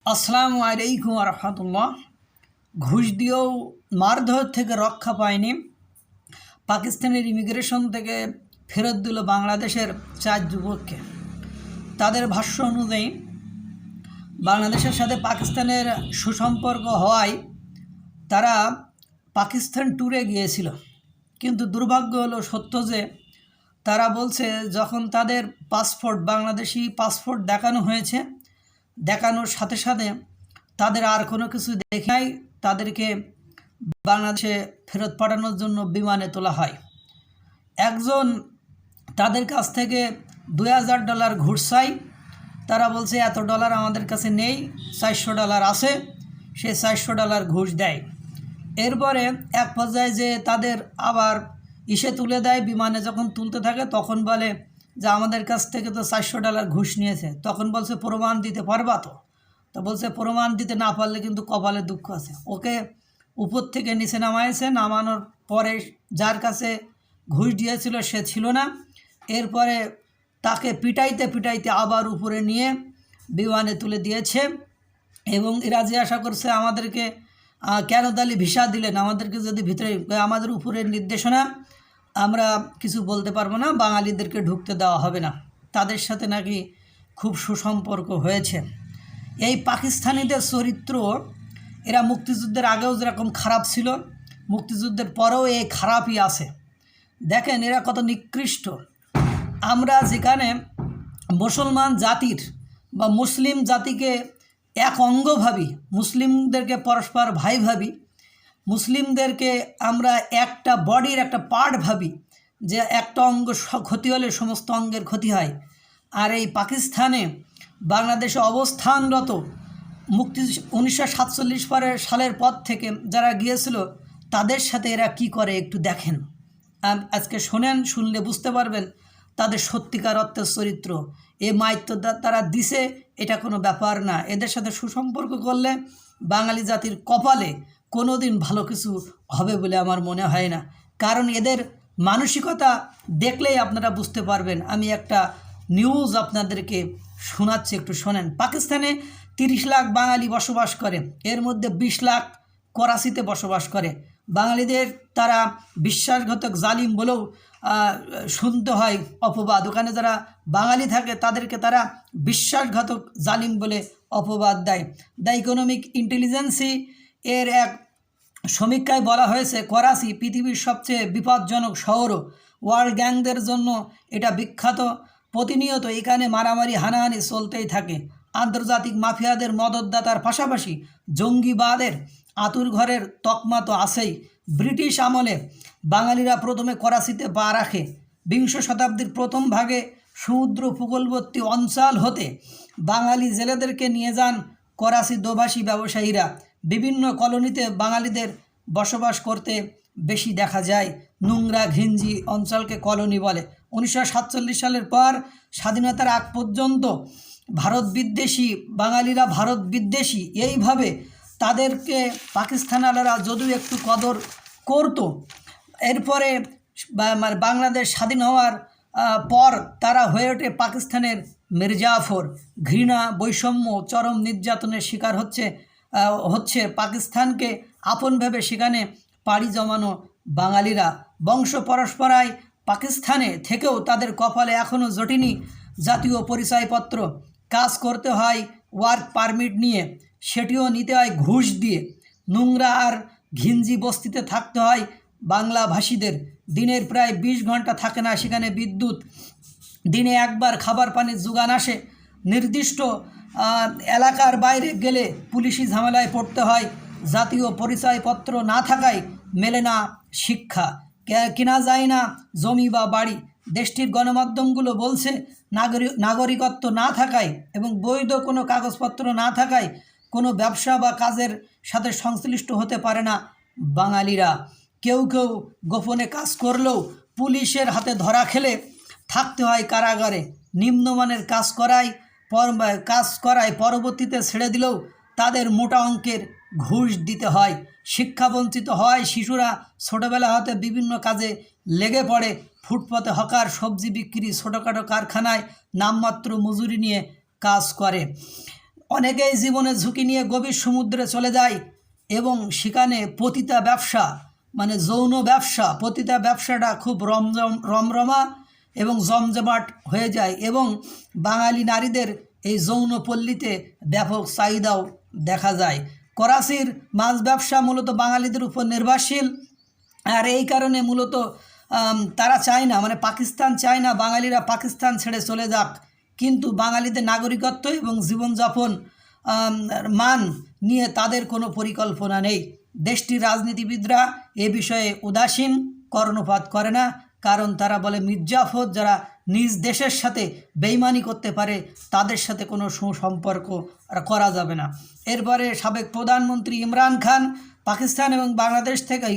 আসসালামু আলাইকুম রহমতুল্লাহ। ঘুষ দিয়েও মারধর থেকে রক্ষা পায়নি। পাকিস্তানের ইমিগ্রেশন থেকে ফেরত দিল বাংলাদেশের 4 যুবককে। তাদের ভাষ্য অনুযায়ী বাংলাদেশের সাথে পাকিস্তানের সুসম্পর্ক হওয়ায় তারা পাকিস্তান ট্যুরে গিয়েছিল, কিন্তু দুর্ভাগ্য হলো সত্য যে তারা বলছে যখন তাদের পাসপোর্ট বাংলাদেশি পাসপোর্ট দেখানো হয়েছে, দেখানোর সাথে সাথে তাদের আর কোনো কিছু দেখে নাই, তাদেরকে বাংলাদেশে ফেরত পাঠানোর জন্য বিমানে তোলা হয়। একজন তাদের কাছ থেকে $2000 ঘুষ চাই। তারা বলছে এত ডলার আমাদের কাছে নেই, $400 আছে। সে $400 ঘুষ দেয়। এরপরে এক পর্যায়ে যে তাদের আবার তুলে দেয়, বিমানে যখন তুলতে থাকে তখন বলে যে আমাদের কাছ থেকে তো $400 ঘুষ নিয়েছে। তখন বলছে প্রমাণ দিতে পারবা তো বলছে প্রমাণ দিতে না পারলে কিন্তু কপালে দুঃখ আছে। ওকে উপর থেকে নিচে নামাইছে, নামানোর পরে যার কাছে ঘুষ দিয়েছিল সে ছিল না। এরপরে তাকে পিটাইতে পিটাইতে আবার উপরে নিয়ে বিমানে তুলে দিয়েছে এবং এরা জিজ্ঞাসা করছে আমাদেরকে কেন তাহলে ভিসা দিলেন, আমাদেরকে যদি ভিতরে, আমাদের উপরের নির্দেশনা, আমরা কিছু বলতে পারবো না, বাঙালিদেরকে ঢুকতে দেওয়া হবে না। তাদের সাথে নাকি খুব সুসম্পর্ক হয়েছে। এই পাকিস্তানিদের চরিত্র, এরা মুক্তিযুদ্ধের আগেও যেরকম খারাপ ছিল, মুক্তিযুদ্ধের পরেও এই খারাপই আছে। দেখেন এরা কত নিকৃষ্ট। আমরা যেখানে মুসলমান জাতির বা মুসলিম জাতিকে এক অঙ্গ ভাবি, মুসলিমদেরকে পরস্পর ভাই ভাবি, মুসলিমদেরকে আমরা একটা বডির একটা পার্ট ভাবি, যে একটা অঙ্গ ক্ষতি হলে সমস্ত অঙ্গের ক্ষতি হয়। আর এই পাকিস্তানে বাংলাদেশে অবস্থানরত 1947 সালের পর থেকে যারা গিয়েছিল তাদের সাথে এরা কি করে একটু দেখেন। আজকে শোনেন, শুনলে বুঝতে পারবেন তাদের সত্যিকার অর্থের চরিত্র। এ মাইত্য তারা দিছে, এটা কোনো ব্যাপার না। এদের সাথে সুসম্পর্ক করলে বাঙালি জাতির কপালে কোনো দিন ভালো কিছু হবে বলে আমার মনে হয় না। কারণ এদের মানসিকতা দেখলেই আপনারা বুঝতে পারবেন। আমি একটা নিউজ আপনাদেরকে শোনাচ্ছি, একটু শোনেন। পাকিস্তানে 30 লাখ বাঙালি বসবাস করে, এর মধ্যে 20 লাখ করাচিতে বসবাস করে। বাঙালিদের তারা বিশ্বাসঘাতক জালিম বলেও শুনতে হয় অপবাদ। ওখানে যারা বাঙালি থাকে তাদেরকে তারা বিশ্বাসঘাতক জালিম বলে অপবাদ দেয়। দ্য ইকোনমিক ইন্টেলিজেন্সি এর এক সমীক্ষায় বলা হয়েছে করাচি পৃথিবীর সবচেয়ে বিপজ্জনক শহরও। ওয়ার্ল্ড গ্যাংদের জন্য এটা বিখ্যাত। প্রতিনিয়ত এখানে মারামারি হানাহানি চলতেই থাকে। আন্তর্জাতিক মাফিয়াদের মদতদাতার পাশাপাশি জঙ্গিবাদের আতুরঘরের তকমা তো আছেই। ব্রিটিশ আমলে বাঙালিরা প্রথমে করাচিতে পা রাখে। 20 শতাব্দীর প্রথম ভাগে সমুদ্র উপকূলবর্তী অঞ্চল হতে বাঙালি জেলেদেরকে নিয়ে যান করাচি দোভাষী ব্যবসায়ীরা। বিভিন্ন কলোনিতে বাঙালিদের বসবাস করতে বেশি দেখা যায়। নোংরা ঘিঞ্জি অঞ্চলকে কলোনি বলে। 1947 সালের পর স্বাধীনতার আগ পর্যন্ত ভারত বিদ্বেষী বাঙালিরা ভারত বিদ্বেষী এইভাবে তাদেরকে পাকিস্তানিরা যদিও একটু কদর করত। এরপরে বাংলাদেশ স্বাধীন হওয়ার পর তারা হয়ে ওঠে পাকিস্তানের মির্জাফর। ঘৃণা, বৈষম্য, চরম নির্যাতনের শিকার হচ্ছে পাকিস্তানকে আপন ভেবে সেখানে পাড়ি জমানো বাঙালিরা। বংশ পরম্পরায় পাকিস্তানে থেকেও তাদের কপালে এখনও জটেনি জাতীয় পরিচয়পত্র। কাজ করতে হয় ওয়ার্ক পারমিট নিয়ে, সেটিও নিতে হয় ঘুষ দিয়ে। নোংরা আর ঘিঞ্জি বস্তিতে থাকতে হয় বাংলাভাষীদের। দিনের প্রায় 20 ঘন্টা থাকে না সেখানে বিদ্যুৎ। দিনে একবার খাবার পানির যোগান আসে। নির্দিষ্ট এলাকার বাইরে গেলে পুলিশি ঝামেলায় পড়তে হয়। জাতীয় পরিচয়পত্র না থাকায় মেলে না শিক্ষা, কেনা যায় না জমি বা বাড়ি। দেশটির গণমাধ্যমগুলো বলছে নাগরিকত্ব না থাকায় এবং বৈধ কোনো কাগজপত্র না থাকায় কোনো ব্যবসা বা কাজের সাথে সংশ্লিষ্ট হতে পারে না বাঙালিরা। কেউ কেউ গোপনে কাজ করলেও পুলিশের হাতে ধরা খেলে থাকতে হয় কারাগারে। নিম্নমানের কাজ করায় পরবর্তীতে ছেড়ে দিলেও তাদের মোটা অঙ্কের ঘুষ দিতে হয়। শিক্ষাবঞ্চিত হয় শিশুরা। ছোটোবেলা হতে বিভিন্ন কাজে লেগে পড়ে। ফুটপাতে হকার, সবজি বিক্রি, ছোটোখাটো কারখানায় নামমাত্র মজুরি নিয়ে কাজ করে। অনেকেই জীবনের ঝুঁকি নিয়ে গভীর সমুদ্রে চলে যায় এবং সেখানে পতিতা ব্যবসা মানে যৌন ব্যবসা, পতিতা ব্যবসাটা খুব রমরমা এবং জমজমাট হয়ে যায় এবং বাঙালি নারীদের এই যৌনপল্লীতে ব্যাপক চাহিদাও দেখা যায়। করাচির মাছ ব্যবসা মূলত বাঙালিদের উপর নির্ভরশীল, আর এই কারণে মূলত তারা চায় না, মানে পাকিস্তান চায় না বাঙালিরা পাকিস্তান ছেড়ে চলে যাক, কিন্তু বাঙালিদের নাগরিকত্ব এবং জীবনযাপন মান নিয়ে তাদের কোনো পরিকল্পনা নেই। দেশটির রাজনীতিবিদরা এ বিষয়ে উদাসীন, কর্ণপাত করে না, কারণ তারা বলে মির্জাফর যারা নিজ দেশের সাথে বেইমানি করতে পারে তাদের সাথে কোনো সুসম্পর্ক করা যাবে না। এরপরে সাবেক প্রধানমন্ত্রী ইমরান খান পাকিস্তান এবং বাংলাদেশ থেকে,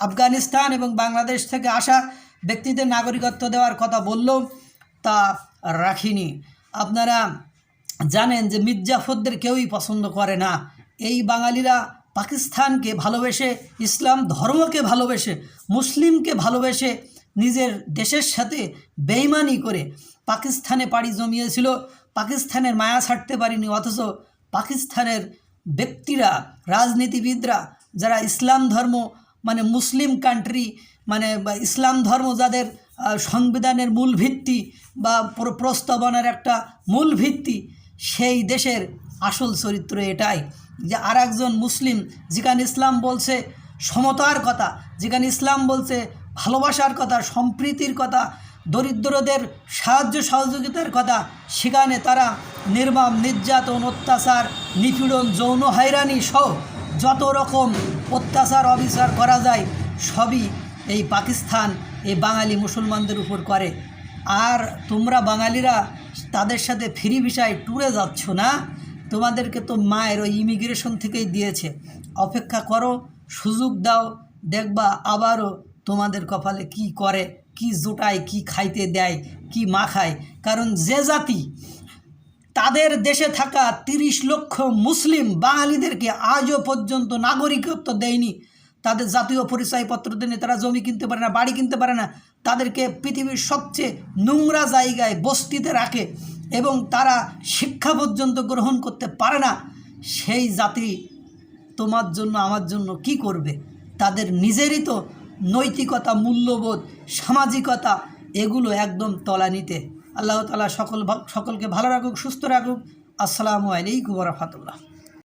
আফগানিস্তান এবং বাংলাদেশ থেকে আসা ব্যক্তিদের নাগরিকত্ব দেওয়ার কথা বললেও তা রাখিনি। আপনারা জানেন যে মির্জাফরদের কেউই পছন্দ করে না। এই বাঙালিরা পাকিস্তানকে ভালোবেসে, ইসলাম ধর্মকে ভালোবেসে, মুসলিমকে ভালোবেসে নিজের দেশের সাথে বেইমানি করে পাকিস্তানে পাড়ি জমিয়েছিল। পাকিস্তানের মায়া ছাড়তে পারিনি, অথচ পাকিস্তানের ব্যক্তিরা, রাজনীতিবিদরা যারা ইসলাম ধর্ম মানে মুসলিম কান্ট্রি মানে ইসলাম ধর্ম যাদের সংবিধানের মূল ভিত্তি বা প্রস্তাবনার একটা মূল ভিত্তি, সেই দেশের আসল চরিত্র এটাই যে আর একজন মুসলিম, যেখানে ইসলাম বলছে সমতার কথা, যেখানে ইসলাম বলছে ভালোবাসার কথা, সম্প্রীতির কথা, দরিদ্রদের সাহায্য সহযোগিতার কথা, সেখানে তারা নির্মম নির্যাতন, অত্যাচার, নিপীড়ন, যৌন হয়রানি সহ যত রকম অত্যাচার অবিচার করা যায় সবই এই পাকিস্তান এই বাঙালি মুসলমানদের উপর করে। আর তোমরা বাঙালিরা তাদের সাথে ফ্রি ভিসায় ট্যুরে যাচ্ছ না, তোমাদেরকে তো মায়ের ওই ইমিগ্রেশন থেকেই দিয়েছে। অপেক্ষা করো, সুযোগ দাও, দেখবা আবারও তোমাদের কপালে কি করে, কি জোটায়, কি খাইতে দেয়, কি মাখায়। কারণ যে জাতি তাদের দেশে থাকা 30 লক্ষ মুসলিম বাঙালিদেরকে আজও পর্যন্ত নাগরিকত্ব দেয়নি, তাদের জাতীয় পরিচয়পত্র দেয়নি, তারা জমি কিনতে পারে না, বাড়ি কিনতে পারে না, তাদেরকে পৃথিবীর সবচেয়ে নোংরা জায়গায় বস্তিতে রাখে এবং তারা শিক্ষা পর্যন্ত গ্রহণ করতে পারে না, সেই জাতি তোমার জন্য আমার জন্য কি করবে? তাদের নিজেরই তো নৈতিকতা, মূল্যবোধ, সামাজিকতা এগুলো একদম তলানিতে। আল্লাহ তাআলা সকলকে ভালো রাখুক, সুস্থ রাখুক। আসসালামু আলাইকুম ওয়া রাহমাতুল্লাহ।